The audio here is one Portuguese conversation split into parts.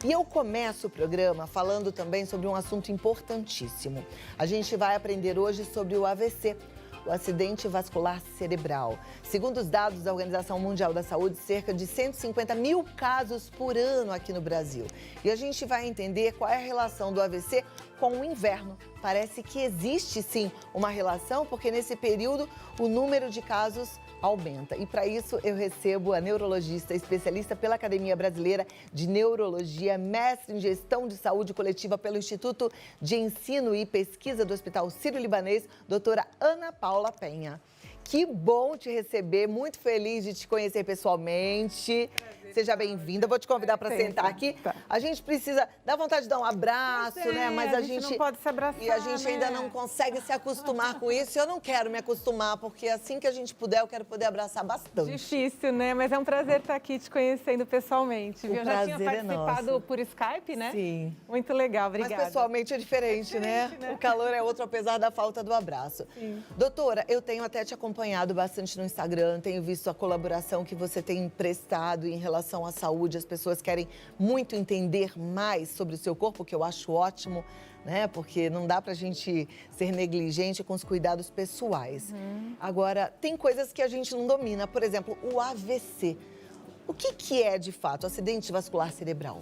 E eu começo o programa falando também sobre um assunto importantíssimo. A gente vai aprender hoje sobre o AVC, o acidente vascular cerebral. Segundo os dados da Organização Mundial da Saúde, cerca de 150 mil casos por ano aqui no Brasil. E a gente vai entender qual é a relação do AVC com o inverno. Parece que existe sim uma relação, porque nesse período o número de casos aumenta. E para isso eu recebo a neurologista, especialista pela Academia Brasileira de Neurologia, mestre em Gestão de Saúde Coletiva pelo Instituto de Ensino e Pesquisa do Hospital Sírio-Libanês, doutora Ana Paula Penha. Que bom te receber, muito feliz de te conhecer pessoalmente. Seja bem-vinda, vou te convidar para sentar aqui. A gente precisa, dá vontade de dar um abraço, né? Mas a gente não pode se abraçar, e a gente ainda não consegue se acostumar com isso. E eu não quero me acostumar, porque assim que a gente puder, eu quero poder abraçar bastante. Difícil, né? Mas é um prazer estar aqui te conhecendo pessoalmente. Eu já tinha participado por Skype, né? Sim. Muito legal, obrigada. Mas pessoalmente é diferente, né? O calor é outro, apesar da falta do abraço. Sim. Doutora, eu tenho até te acompanhado bastante no Instagram, tenho visto a colaboração que você tem prestado em relação à saúde. As pessoas querem muito entender mais sobre o seu corpo, que eu acho ótimo, né? Porque não dá pra gente ser negligente com os cuidados pessoais. Agora, tem coisas que a gente não domina, por exemplo, o AVC. O que é, de fato, acidente vascular cerebral?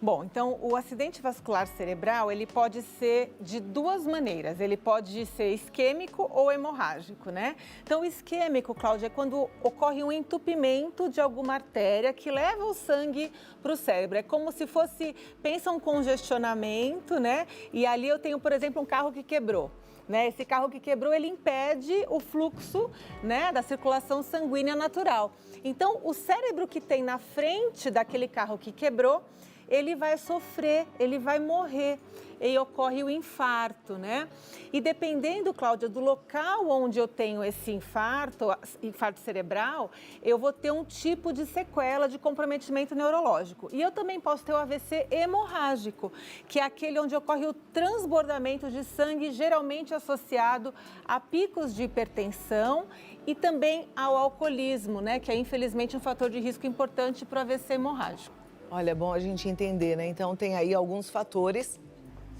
Bom, então o acidente vascular cerebral, ele pode ser de duas maneiras. Ele pode ser isquêmico ou hemorrágico, né? Então o isquêmico, Cláudia, é quando ocorre um entupimento de alguma artéria que leva o sangue para o cérebro. É como se fosse, pensa um congestionamento, né? E ali eu tenho, por exemplo, um carro que quebrou. Né? Esse carro que quebrou, ele impede o fluxo, né, da circulação sanguínea natural. Então, o cérebro que tem na frente daquele carro que quebrou, ele vai sofrer, ele vai morrer e ocorre o infarto, né? E dependendo, Cláudia, do local onde eu tenho esse infarto cerebral, eu vou ter um tipo de sequela de comprometimento neurológico. E eu também posso ter o AVC hemorrágico, que é aquele onde ocorre o transbordamento de sangue, geralmente associado a picos de hipertensão e também ao alcoolismo, né? Que é infelizmente um fator de risco importante para o AVC hemorrágico. Olha, é bom a gente entender, né? Então, tem aí alguns fatores.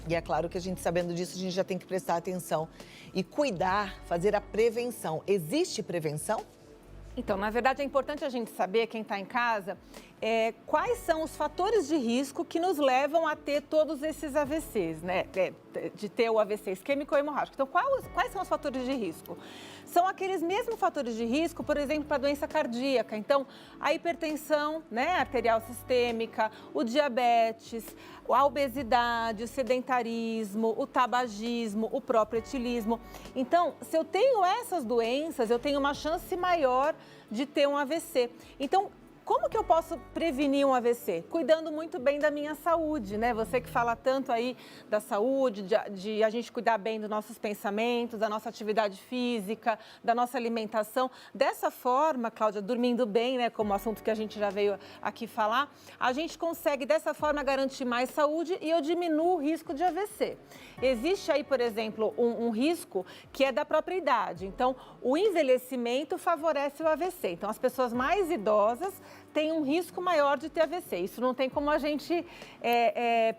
E é claro que a gente, sabendo disso, a gente já tem que prestar atenção e cuidar, fazer a prevenção. Existe prevenção? Então, na verdade, é importante a gente saber, quem está em casa, quais são os fatores de risco que nos levam a ter todos esses AVCs, né? De ter o AVC isquêmico ou hemorrágico. Então, quais são os fatores de risco? São aqueles mesmos fatores de risco, por exemplo, para a doença cardíaca. Então, a hipertensão, né, arterial sistêmica, o diabetes, a obesidade, o sedentarismo, o tabagismo, o próprio etilismo. Então, se eu tenho essas doenças, eu tenho uma chance maior de ter um AVC. Então, como que eu posso prevenir um AVC? Cuidando muito bem da minha saúde, né? Você que fala tanto aí da saúde, de a gente cuidar bem dos nossos pensamentos, da nossa atividade física, da nossa alimentação. Dessa forma, Cláudia, dormindo bem, né? Como o assunto que a gente já veio aqui falar, a gente consegue dessa forma garantir mais saúde e eu diminuo o risco de AVC. Existe aí, por exemplo, um risco que é da própria idade. Então, o envelhecimento favorece o AVC. Então, as pessoas mais idosas têm um risco maior de ter AVC. Isso não tem como a gente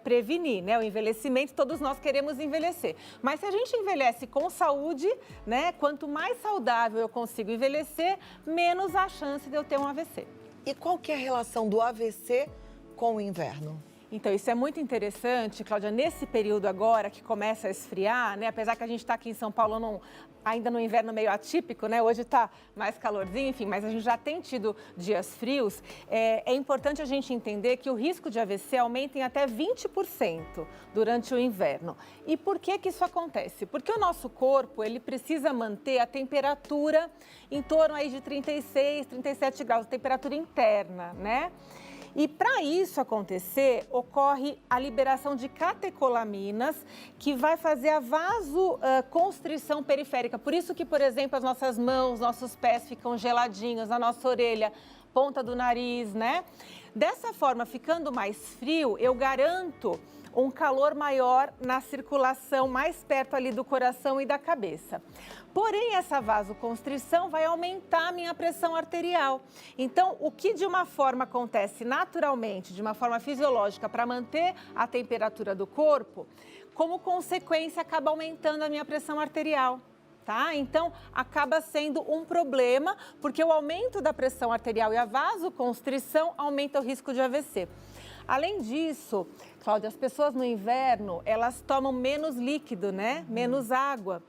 prevenir, né? O envelhecimento, todos nós queremos envelhecer. Mas se a gente envelhece com saúde, né? Quanto mais saudável eu consigo envelhecer, menos a chance de eu ter um AVC. E qual que é a relação do AVC com o inverno? Então, isso é muito interessante, Cláudia, nesse período agora que começa a esfriar, né? Apesar que a gente está aqui em São Paulo ainda no inverno meio atípico, né? Hoje está mais calorzinho, enfim, mas a gente já tem tido dias frios. É importante a gente entender que o risco de AVC aumenta em até 20% durante o inverno. E por que que isso acontece? Porque o nosso corpo, ele precisa manter a temperatura em torno aí de 36, 37 graus, temperatura interna, né? E para isso acontecer, ocorre a liberação de catecolaminas, que vai fazer a vasoconstrição periférica. Por isso que, por exemplo, as nossas mãos, nossos pés ficam geladinhos, a nossa orelha, ponta do nariz, né? Dessa forma, ficando mais frio, eu garanto um calor maior na circulação, mais perto ali do coração e da cabeça. Porém, essa vasoconstrição vai aumentar a minha pressão arterial. Então, o que de uma forma acontece naturalmente, de uma forma fisiológica, para manter a temperatura do corpo, como consequência, acaba aumentando a minha pressão arterial. Tá? Então, acaba sendo um problema, porque o aumento da pressão arterial e a vasoconstrição aumenta o risco de AVC. Além disso, Cláudia, as pessoas no inverno, elas tomam menos líquido, né? Menos água.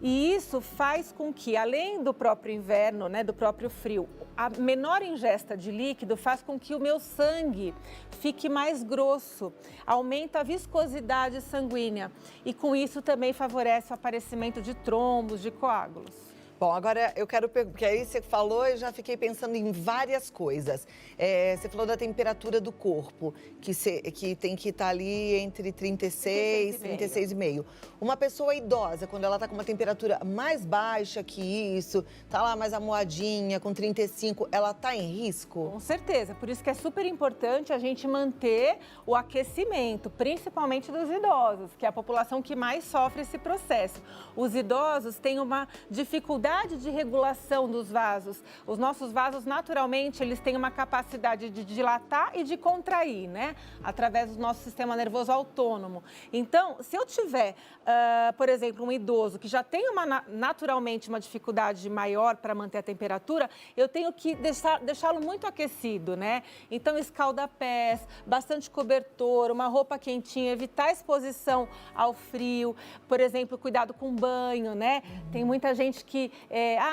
E isso faz com que, além do próprio inverno, né, do próprio frio, a menor ingesta de líquido faz com que o meu sangue fique mais grosso, aumenta a viscosidade sanguínea e com isso também favorece o aparecimento de trombos, de coágulos. Bom, agora eu quero perguntar, porque aí você falou e já fiquei pensando em várias coisas. Você falou da temperatura do corpo, que tem que estar ali entre 36 e 36,5. Uma pessoa idosa, quando ela está com uma temperatura mais baixa que isso, está lá mais amuadinha, com 35, ela está em risco? Com certeza, por isso que é super importante a gente manter o aquecimento, principalmente dos idosos, que é a população que mais sofre esse processo. Os idosos têm uma dificuldade de regulação dos vasos. Os nossos vasos, naturalmente, eles têm uma capacidade de dilatar e de contrair, né? Através do nosso sistema nervoso autônomo. Então, se eu tiver, por exemplo, um idoso que já tem naturalmente uma dificuldade maior para manter a temperatura, eu tenho que deixá-lo muito aquecido, né? Então, escalda-pés, bastante cobertor, uma roupa quentinha, evitar a exposição ao frio. Por exemplo, cuidado com banho, né? Tem muita gente que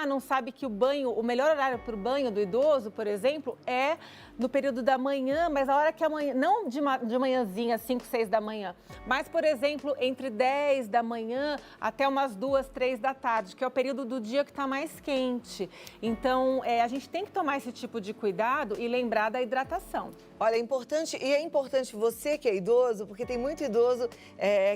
não sabe que o melhor horário para o banho do idoso, por exemplo, é no período da manhã, mas a hora que amanhã, não de manhãzinha, 5, 6 da manhã, mas, por exemplo, entre 10 da manhã até umas 2, 3 da tarde, que é o período do dia que está mais quente. Então, a gente tem que tomar esse tipo de cuidado e lembrar da hidratação. Olha, é importante você que é idoso, porque tem muito idoso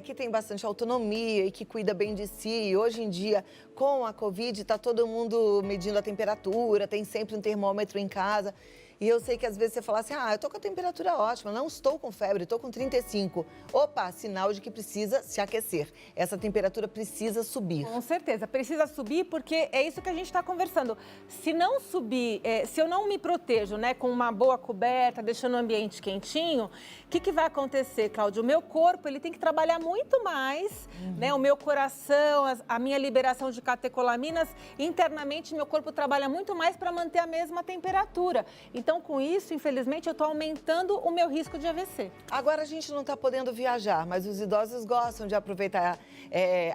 que tem bastante autonomia e que cuida bem de si. E hoje em dia, com a Covid, está todo mundo medindo a temperatura, tem sempre um termômetro em casa. E eu sei que às vezes você fala assim, eu tô com a temperatura ótima, não estou com febre, estou com 35. Opa, sinal de que precisa se aquecer. Essa temperatura precisa subir. Com certeza, precisa subir porque é isso que a gente está conversando. Se não subir, se eu não me protejo, né, com uma boa coberta, deixando o ambiente quentinho, o que vai acontecer, Cláudia? O meu corpo, ele tem que trabalhar muito mais, né? O meu coração, a minha liberação de catecolaminas, internamente, meu corpo trabalha muito mais para manter a mesma temperatura. Então, com isso, infelizmente, eu estou aumentando o meu risco de AVC. Agora, a gente não está podendo viajar, mas os idosos gostam de aproveitar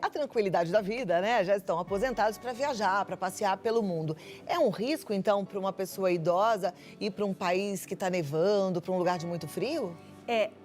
a tranquilidade da vida, né? Já estão aposentados para viajar, para passear pelo mundo. É um risco, então, para uma pessoa idosa ir para um país que está nevando, para um lugar de muito frio?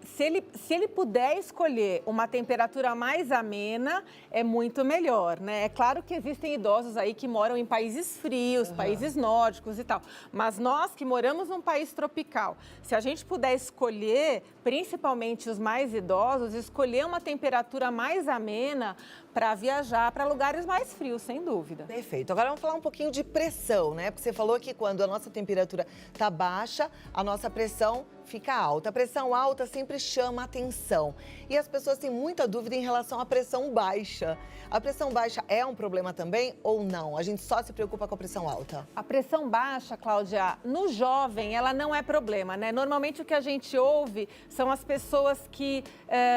Se ele puder escolher uma temperatura mais amena, é muito melhor, né? É claro que existem idosos aí que moram em países frios, países nórdicos e tal. Mas nós que moramos num país tropical, se a gente puder escolher, principalmente os mais idosos, escolher uma temperatura mais amena para viajar para lugares mais frios, sem dúvida. Perfeito. Agora vamos falar um pouquinho de pressão, né? Porque você falou que quando a nossa temperatura está baixa, a nossa pressão fica alta. A pressão alta sempre chama atenção. E as pessoas têm muita dúvida em relação à pressão baixa. A pressão baixa é um problema também ou não? A gente só se preocupa com a pressão alta? A pressão baixa, Cláudia, no jovem, ela não é problema, né? Normalmente o que a gente ouve são as pessoas que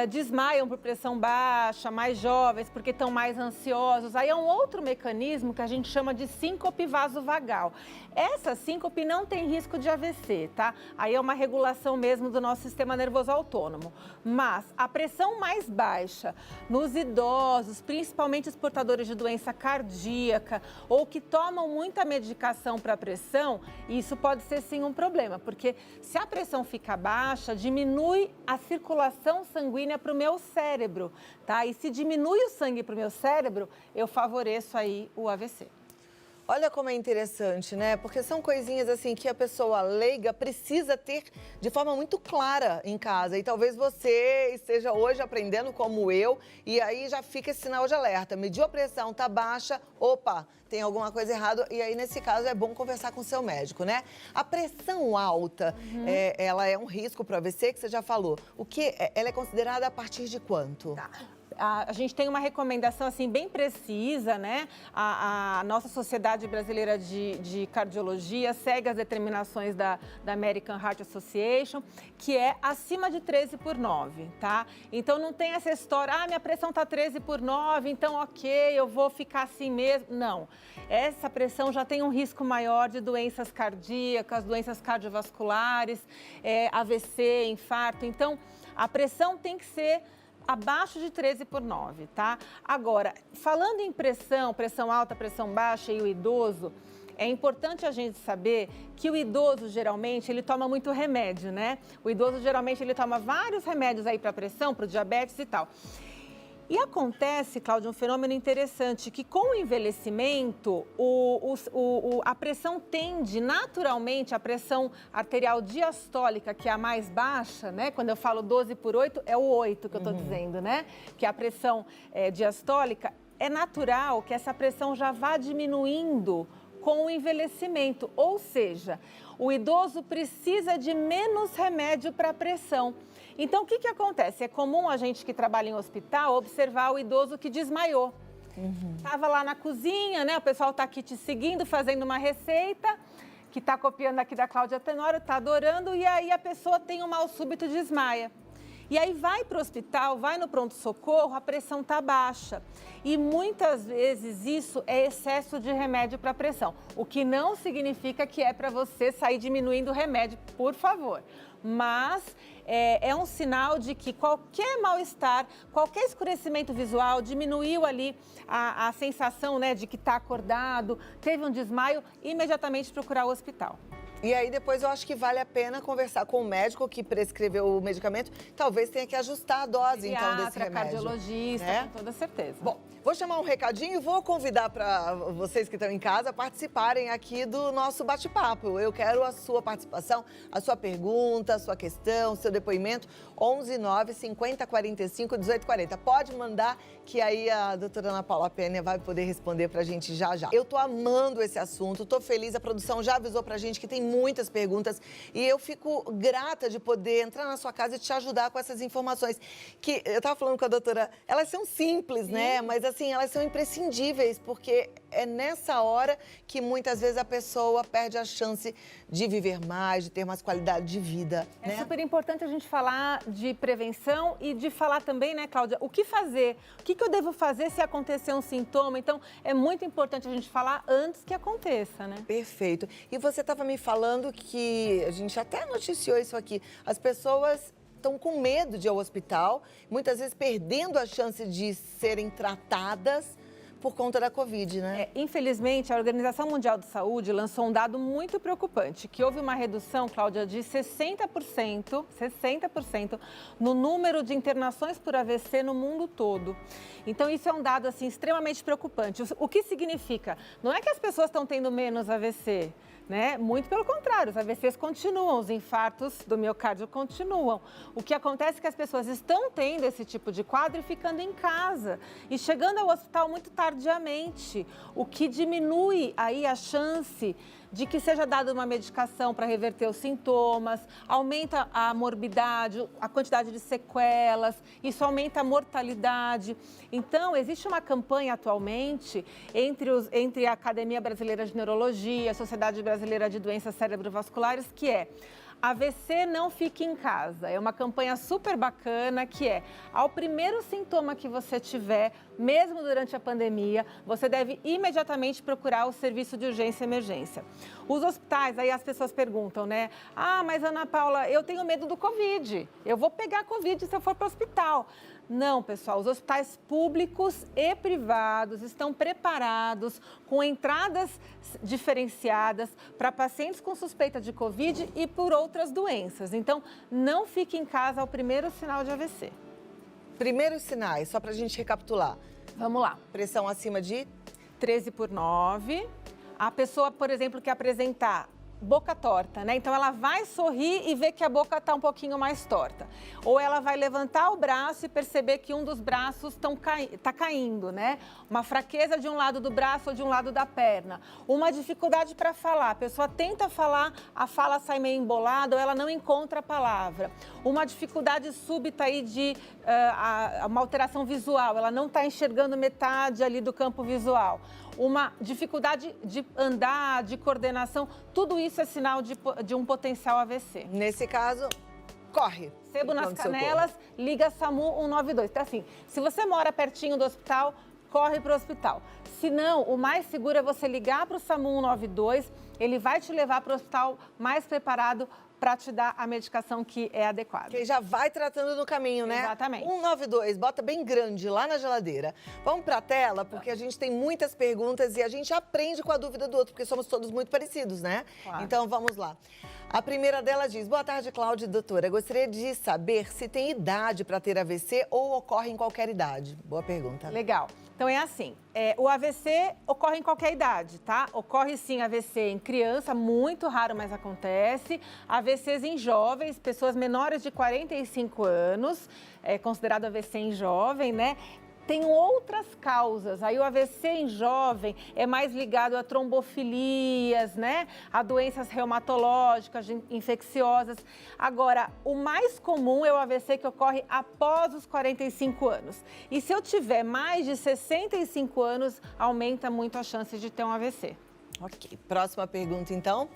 desmaiam por pressão baixa, mais jovens, porque estão mais ansiosos. Aí é um outro mecanismo que a gente chama de síncope vasovagal. Essa síncope não tem risco de AVC, tá? Aí é uma regulação mesmo do nosso sistema nervoso autônomo. Mas a pressão mais baixa nos idosos, principalmente os portadores de doença cardíaca ou que tomam muita medicação para pressão, isso pode ser sim um problema, porque se a pressão fica baixa, diminui a circulação sanguínea para o meu cérebro, tá? E se diminui o sangue para o meu cérebro, eu favoreço aí o AVC. Olha como é interessante, né? Porque são coisinhas assim que a pessoa leiga precisa ter de forma muito clara em casa. E talvez você esteja hoje aprendendo como eu, e aí já fica esse sinal de alerta. Mediu a pressão, tá baixa, opa, tem alguma coisa errada. E aí, nesse caso, é bom conversar com o seu médico, né? A pressão alta, ela é um risco para o AVC, que você já falou. Ela é considerada a partir de quanto? Tá. A gente tem uma recomendação assim bem precisa, né? A nossa Sociedade Brasileira de Cardiologia segue as determinações da American Heart Association, que é acima de 13/9, tá? Então não tem essa história, minha pressão tá 13/9, então ok, eu vou ficar assim mesmo. Não, essa pressão já tem um risco maior de doenças cardíacas, doenças cardiovasculares, AVC, infarto. Então a pressão tem que ser abaixo de 13/9, tá? Agora, falando em pressão alta, pressão baixa e o idoso, é importante a gente saber que o idoso, geralmente, ele toma muito remédio, né? O idoso, geralmente, ele toma vários remédios aí para pressão, para o diabetes e tal. E acontece, Cláudia, um fenômeno interessante, que com o envelhecimento, a pressão tende, naturalmente, a pressão arterial diastólica, que é a mais baixa, né? Quando eu falo 12/8, é o 8 que eu estou dizendo, né? Que é a pressão diastólica. É natural que essa pressão já vá diminuindo com o envelhecimento, ou seja, o idoso precisa de menos remédio para a pressão. Então, o que acontece? É comum a gente que trabalha em hospital observar o idoso que desmaiou. Estava lá na cozinha, né? O pessoal está aqui te seguindo, fazendo uma receita, que está copiando aqui da Cláudia Tenório, está adorando, e aí a pessoa tem um mal súbito e desmaia. E aí vai para o hospital, vai no pronto-socorro, a pressão está baixa. E muitas vezes isso é excesso de remédio para pressão, o que não significa que é para você sair diminuindo o remédio, por favor. Mas é um sinal de que qualquer mal-estar, qualquer escurecimento visual, diminuiu ali a sensação, né, de que está acordado, teve um desmaio, imediatamente procurar o hospital. E aí depois eu acho que vale a pena conversar com o médico que prescreveu o medicamento. Talvez tenha que ajustar a dose, então, desse remédio. Cardiologista, né? com toda certeza. Bom, vou chamar um recadinho e vou convidar para vocês que estão em casa participarem aqui do nosso bate-papo. Eu quero a sua participação, a sua pergunta, a sua questão, o seu depoimento. 11 9 50 45 18 40. Pode mandar que aí a doutora Ana Paula Penha vai poder responder pra gente já já. Eu tô amando esse assunto, tô feliz, a produção já avisou pra gente que tem muitas perguntas e eu fico grata de poder entrar na sua casa e te ajudar com essas informações. Que eu tava falando com a doutora, elas são simples, né? Mas assim, elas são imprescindíveis, porque é nessa hora que muitas vezes a pessoa perde a chance de viver mais, de ter mais qualidade de vida. É super importante a gente falar de prevenção e de falar também, né, Cláudia, o que fazer? O que eu devo fazer se acontecer um sintoma? Então, é muito importante a gente falar antes que aconteça, né? Perfeito. E você estava me falando que, a gente até noticiou isso aqui, as pessoas estão com medo de ir ao hospital, muitas vezes perdendo a chance de serem tratadas por conta da Covid, né? Infelizmente, a Organização Mundial de Saúde lançou um dado muito preocupante, que houve uma redução, Cláudia, de 60% no número de internações por AVC no mundo todo. Então, isso é um dado, assim, extremamente preocupante. O que significa? Não é que as pessoas estão tendo menos AVC, né? Muito pelo contrário, os AVCs continuam, os infartos do miocárdio continuam. O que acontece é que as pessoas estão tendo esse tipo de quadro e ficando em casa e chegando ao hospital muito tardiamente, o que diminui aí a chance de que seja dada uma medicação para reverter os sintomas, aumenta a morbidade, a quantidade de sequelas, isso aumenta a mortalidade. Então, existe uma campanha atualmente entre a Academia Brasileira de Neurologia, a Sociedade Brasileira de Doenças Cerebrovasculares, que é AVC não fique em casa. É uma campanha super bacana que é, ao primeiro sintoma que você tiver, mesmo durante a pandemia, você deve imediatamente procurar o serviço de urgência e emergência. Os hospitais, aí as pessoas perguntam, né? Mas Ana Paula, eu tenho medo do Covid. Eu vou pegar Covid se eu for para o hospital. Não, pessoal, os hospitais públicos e privados estão preparados com entradas diferenciadas para pacientes com suspeita de Covid e por outras doenças. Então, não fique em casa ao primeiro sinal de AVC. Primeiros sinais, só para a gente recapitular. Vamos lá. Pressão acima de 13/9, A pessoa, por exemplo, que apresentar boca torta, né? Então ela vai sorrir e ver que a boca está um pouquinho mais torta. Ou ela vai levantar o braço e perceber que um dos braços está caindo, né? Uma fraqueza de um lado do braço ou de um lado da perna. Uma dificuldade para falar. A pessoa tenta falar, a fala sai meio embolada ou ela não encontra a palavra. Uma dificuldade súbita aí de uma alteração visual. Ela não está enxergando metade ali do campo visual. Uma dificuldade de andar, de coordenação, tudo isso é sinal de um potencial AVC. Nesse caso, corre. Sebo nas canelas, liga SAMU 192. Então, assim, se você mora pertinho do hospital, corre para o hospital. Se não, o mais seguro é você ligar para o SAMU 192, ele vai te levar para o hospital mais preparado para te dar a medicação que é adequada. Que já vai tratando no caminho, né? Exatamente. 192, bota bem grande lá na geladeira. Vamos para a tela, porque a gente tem muitas perguntas e a gente aprende com a dúvida do outro, porque somos todos muito parecidos, né? Claro. Então, vamos lá. A primeira dela diz: boa tarde, Cláudia e doutora. Gostaria de saber se tem idade para ter AVC ou ocorre em qualquer idade. Boa pergunta. Legal. Então é assim, o AVC ocorre em qualquer idade, tá? Ocorre sim AVC em criança, muito raro, mas acontece. AVCs em jovens, pessoas menores de 45 anos, é considerado AVC em jovem, né? Tem outras causas, aí o AVC em jovem é mais ligado a trombofilias, né? A doenças reumatológicas, infecciosas. Agora, o mais comum é o AVC que ocorre após os 45 anos. E se eu tiver mais de 65 anos, aumenta muito a chance de ter um AVC. Ok, próxima pergunta então.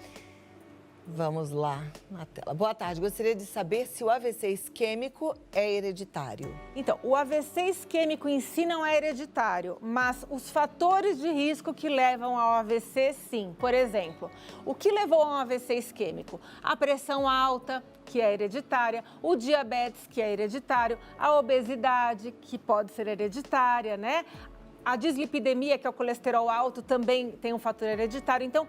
Vamos lá na tela. Boa tarde, gostaria de saber se o AVC isquêmico é hereditário. Então, o AVC isquêmico em si não é hereditário, mas os fatores de risco que levam ao AVC, sim. Por exemplo, o que levou a um AVC isquêmico? A pressão alta, que é hereditária, o diabetes, que é hereditário, a obesidade, que pode ser hereditária, né? A dislipidemia, que é o colesterol alto, também tem um fator hereditário. Então,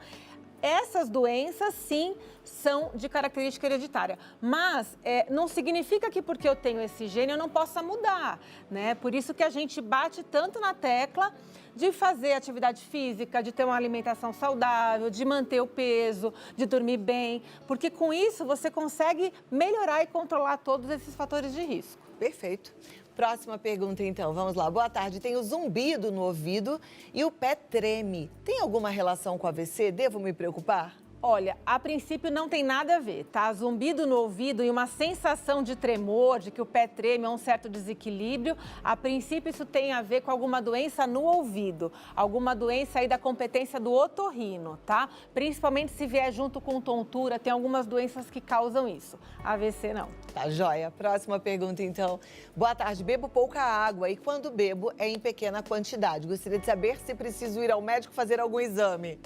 essas doenças, sim, são de característica hereditária, mas não significa que porque eu tenho esse gene eu não possa mudar, né? Por isso que a gente bate tanto na tecla de fazer atividade física, de ter uma alimentação saudável, de manter o peso, de dormir bem, porque com isso você consegue melhorar e controlar todos esses fatores de risco. Perfeito. Próxima pergunta, então. Vamos lá. Boa tarde. Tenho zumbido no ouvido e o pé treme. Tem alguma relação com AVC? Devo me preocupar? Olha, a princípio não tem nada a ver, tá? Zumbido no ouvido e uma sensação de tremor, de que o pé treme, é um certo desequilíbrio. A princípio isso tem a ver com alguma doença no ouvido, alguma doença aí da competência do otorrino, tá? Principalmente se vier junto com tontura, tem algumas doenças que causam isso. AVC não. Tá joia. Próxima pergunta, então. Boa tarde. Bebo pouca água e quando bebo é em pequena quantidade. Gostaria de saber se preciso ir ao médico fazer algum exame.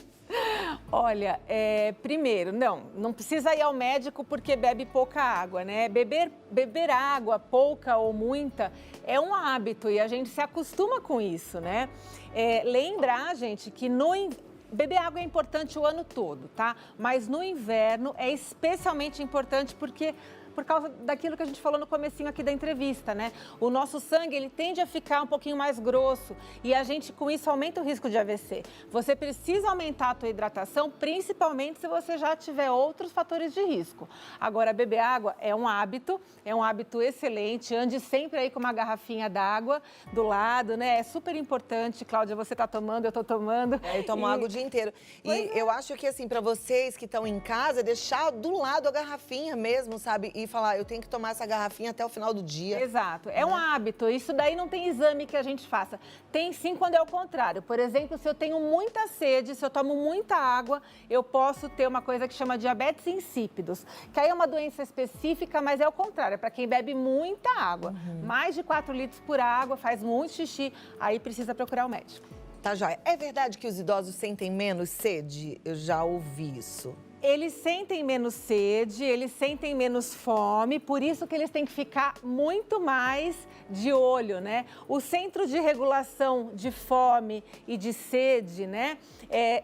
Olha, primeiro, não precisa ir ao médico porque bebe pouca água, né? Beber água, pouca ou muita, é um hábito e a gente se acostuma com isso, né? Lembrar, gente, que beber água é importante o ano todo, tá? Mas no inverno é especialmente importante por causa daquilo que a gente falou no comecinho aqui da entrevista, né? O nosso sangue, ele tende a ficar um pouquinho mais grosso e a gente, com isso, aumenta o risco de AVC. Você precisa aumentar a tua hidratação, principalmente se você já tiver outros fatores de risco. Agora, beber água é um hábito excelente. Ande sempre aí com uma garrafinha d'água do lado, né? É super importante. Cláudia, você tá tomando, eu tô tomando. Eu tomo água o dia inteiro. E eu acho que, assim, para vocês que estão em casa, deixar do lado a garrafinha mesmo, sabe? E falar, eu tenho que tomar essa garrafinha até o final do dia. Exato, é um hábito, isso daí não tem exame que a gente faça. Tem sim quando é o contrário. Por exemplo, se eu tenho muita sede, se eu tomo muita água, eu posso ter uma coisa que chama diabetes insípidos, que aí é uma doença específica, mas é o contrário, é para quem bebe muita água. Mais de 4 litros por água, faz muito xixi, aí precisa procurar o médico. Tá joia. É verdade que os idosos sentem menos sede? Eu já ouvi isso. Eles sentem menos sede, eles sentem menos fome, por isso que eles têm que ficar muito mais de olho, né? O centro de regulação de fome e de sede, né?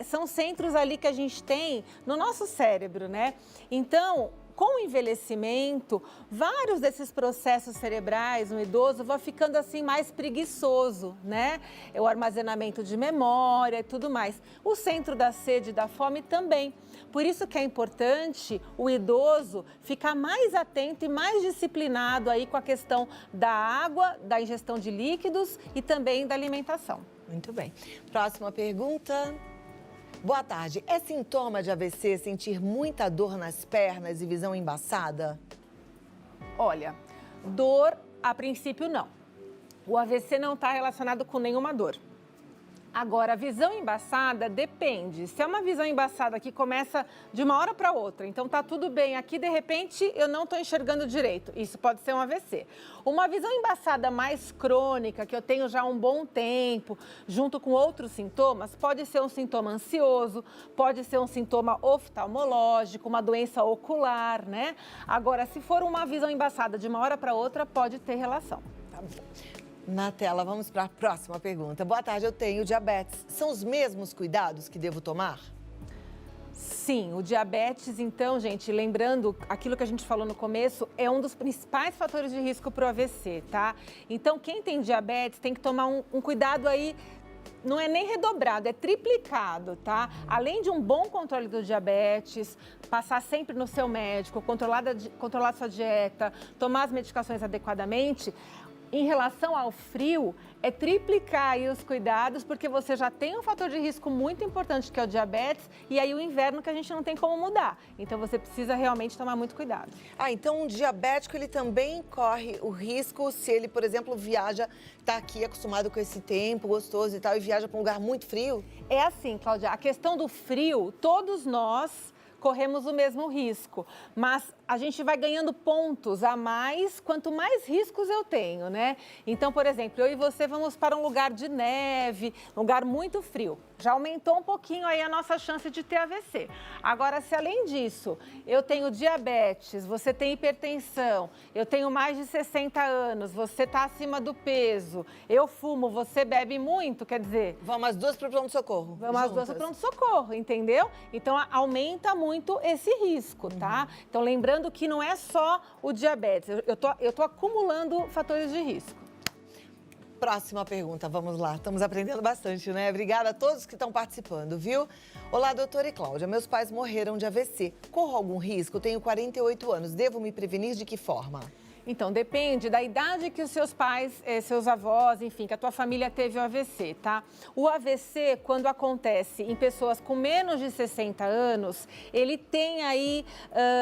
São centros ali que a gente tem no nosso cérebro, né? Então, com o envelhecimento, vários desses processos cerebrais no idoso vão ficando assim mais preguiçoso, né? O armazenamento de memória e tudo mais. O centro da sede e da fome também. Por isso que é importante o idoso ficar mais atento e mais disciplinado aí com a questão da água, da ingestão de líquidos e também da alimentação. Muito bem. Próxima pergunta. Boa tarde. É sintoma de AVC sentir muita dor nas pernas e visão embaçada? Olha, dor, a princípio, não. O AVC não está relacionado com nenhuma dor. Agora, a visão embaçada depende. Se é uma visão embaçada que começa de uma hora para outra, então tá tudo bem aqui, de repente eu não estou enxergando direito. Isso pode ser um AVC. Uma visão embaçada mais crônica, que eu tenho já há um bom tempo, junto com outros sintomas, pode ser um sintoma ansioso, pode ser um sintoma oftalmológico, uma doença ocular, né? Agora, se for uma visão embaçada de uma hora para outra, pode ter relação. Tá bom. Na tela, vamos para a próxima pergunta. Boa tarde, eu tenho diabetes. São os mesmos cuidados que devo tomar? Sim, o diabetes, então, gente, lembrando aquilo que a gente falou no começo, é um dos principais fatores de risco para o AVC, tá? Então, quem tem diabetes tem que tomar um cuidado aí, não é nem redobrado, é triplicado, tá? Além de um bom controle do diabetes, passar sempre no seu médico, controlar sua dieta, tomar as medicações adequadamente. Em relação ao frio, é triplicar aí os cuidados, porque você já tem um fator de risco muito importante, que é o diabetes, e aí o inverno que a gente não tem como mudar. Então, você precisa realmente tomar muito cuidado. Então um diabético, ele também corre o risco se ele, por exemplo, viaja, está aqui acostumado com esse tempo gostoso e tal, e viaja para um lugar muito frio? É assim, Cláudia, a questão do frio, todos nós corremos o mesmo risco, mas a gente vai ganhando pontos a mais quanto mais riscos eu tenho, né? Então, por exemplo, eu e você vamos para um lugar de neve, lugar muito frio. Já aumentou um pouquinho aí a nossa chance de ter AVC. Agora, se além disso, eu tenho diabetes, você tem hipertensão, eu tenho mais de 60 anos, você está acima do peso, eu fumo, você bebe muito, quer dizer... Vamos as duas para o pronto-socorro. Vamos as duas para o pronto-socorro, entendeu? Então, aumenta muito esse risco, tá? Então, lembrando que não é só o diabetes, eu tô acumulando fatores de risco. Próxima pergunta, vamos lá. Estamos aprendendo bastante, né? Obrigada a todos que estão participando, viu? Olá, doutora e Cláudia. Meus pais morreram de AVC. Corro algum risco? Tenho 48 anos. Devo me prevenir de que forma? Então, depende da idade que os seus pais, seus avós, enfim, que a tua família teve o AVC, tá? O AVC, quando acontece em pessoas com menos de 60 anos, ele tem aí,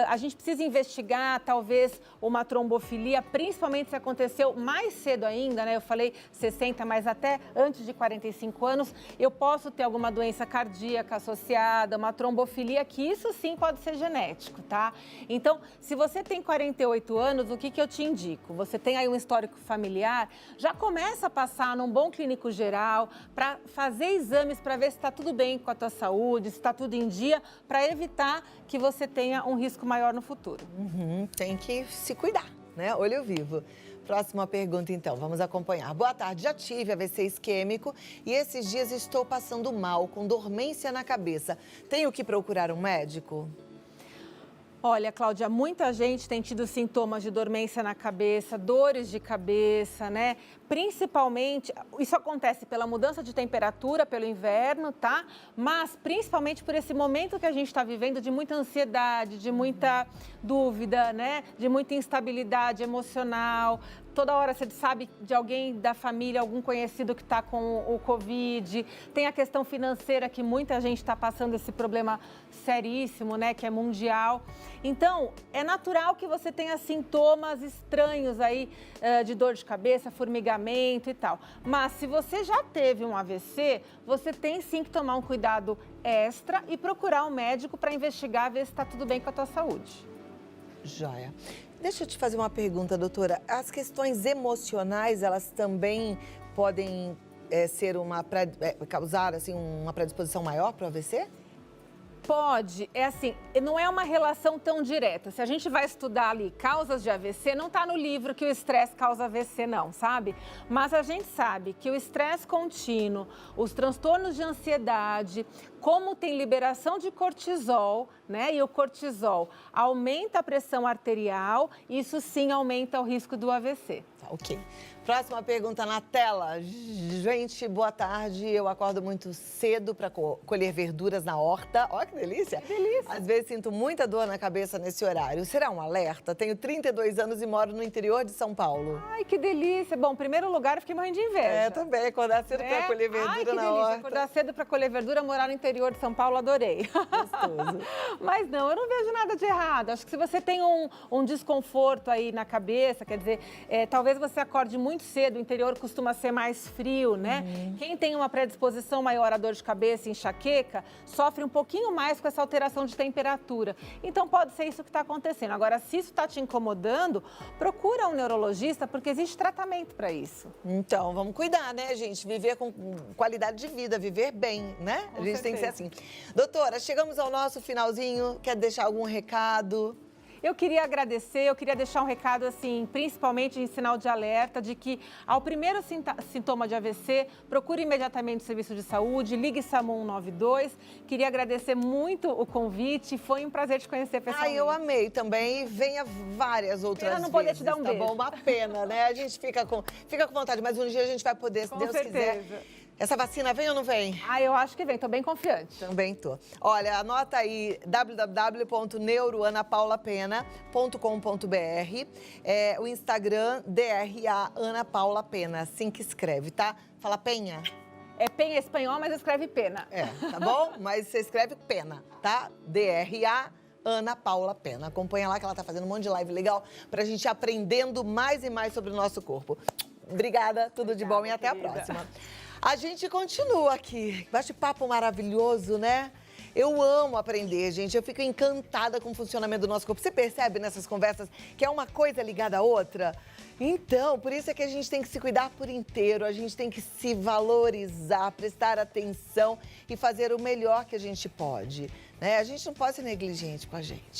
a gente precisa investigar, talvez, uma trombofilia, principalmente se aconteceu mais cedo ainda, né? Eu falei 60, mas até antes de 45 anos, eu posso ter alguma doença cardíaca associada, uma trombofilia, que isso sim pode ser genético, tá? Então, se você tem 48 anos, o que eu te indico? Você tem aí um histórico familiar, já começa a passar num bom clínico geral para fazer exames para ver se está tudo bem com a tua saúde, se está tudo em dia, para evitar que você tenha um risco maior no futuro. Tem que se cuidar, né? Olho vivo. Próxima pergunta, então, vamos acompanhar. Boa tarde, já tive AVC isquêmico e esses dias estou passando mal, com dormência na cabeça. Tenho que procurar um médico? Olha, Cláudia, muita gente tem tido sintomas de dormência na cabeça, dores de cabeça, né? Principalmente, isso acontece pela mudança de temperatura, pelo inverno, tá? Mas principalmente por esse momento que a gente está vivendo de muita ansiedade, de muita dúvida, né? De muita instabilidade emocional. Toda hora você sabe de alguém da família, algum conhecido que está com o Covid. Tem a questão financeira, que muita gente está passando esse problema seríssimo, né? Que é mundial. Então, é natural que você tenha sintomas estranhos aí de dor de cabeça, formigamento e tal. Mas se você já teve um AVC, você tem sim que tomar um cuidado extra e procurar um médico para investigar, ver se está tudo bem com a tua saúde. Joia. Deixa eu te fazer uma pergunta, doutora. As questões emocionais, elas também podem causar assim, uma predisposição maior para o AVC? Pode, é assim, não é uma relação tão direta. Se a gente vai estudar ali causas de AVC, não está no livro que o estresse causa AVC não, sabe? Mas a gente sabe que o estresse contínuo, os transtornos de ansiedade, como tem liberação de cortisol, né? E o cortisol aumenta a pressão arterial, isso sim aumenta o risco do AVC. Tá, ok. Próxima pergunta na tela. Gente, boa tarde. Eu acordo muito cedo para colher verduras na horta. Olha que delícia. Que delícia. Às vezes sinto muita dor na cabeça nesse horário. Será um alerta? Tenho 32 anos e moro no interior de São Paulo. Ai, que delícia. Bom, em primeiro lugar, eu fiquei morrendo de inveja. É, também. Acordar cedo para colher verdura Ai, que na delícia. horta. Acordar cedo para colher verdura, morar no interior de São Paulo, adorei. Gostoso. Mas não, eu não vejo nada de errado. Acho que se você tem um desconforto aí na cabeça, quer dizer, talvez você acorde muito cedo, o interior costuma ser mais frio, né? Quem tem uma predisposição maior à dor de cabeça e enxaqueca, sofre um pouquinho mais com essa alteração de temperatura. Então, pode ser isso que está acontecendo. Agora, se isso está te incomodando, procura um neurologista, porque existe tratamento para isso. Então, vamos cuidar, né, gente? Viver com qualidade de vida, viver bem, né? Com A gente tem que ser certeza. assim. Doutora, chegamos ao nosso finalzinho. Quer deixar algum recado? Eu queria agradecer, eu queria deixar um recado, assim, principalmente em sinal de alerta, de que ao primeiro sintoma de AVC, procure imediatamente o serviço de saúde, ligue SAMU 192. Queria agradecer muito o convite, foi um prazer te conhecer pessoalmente. Eu amei também. Venha várias outras Pena não vezes, poder te dar um tá beijo. bom? Uma pena, né? A gente fica com vontade, mas um dia a gente vai poder, se Com Deus certeza. quiser. Essa vacina vem ou não vem? Eu acho que vem, tô bem confiante. Também tô. Olha, anota aí www.neuroanapaulavapena.com.br, o Instagram DRA Ana Paula Pena, assim que escreve, tá? Fala Penha. É penha espanhol, mas escreve pena. Tá bom? Mas você escreve Pena, tá? DRA Ana Paula Pena. Acompanha lá que ela tá fazendo um monte de live legal pra gente ir aprendendo mais e mais sobre o nosso corpo. Obrigada, tudo de bom e até a próxima. A gente continua aqui. Bate-papo maravilhoso, né? Eu amo aprender, gente. Eu fico encantada com o funcionamento do nosso corpo. Você percebe nessas conversas que é uma coisa ligada à outra? Então, por isso é que a gente tem que se cuidar por inteiro, a gente tem que se valorizar, prestar atenção e fazer o melhor que a gente pode, né? A gente não pode ser negligente com a gente.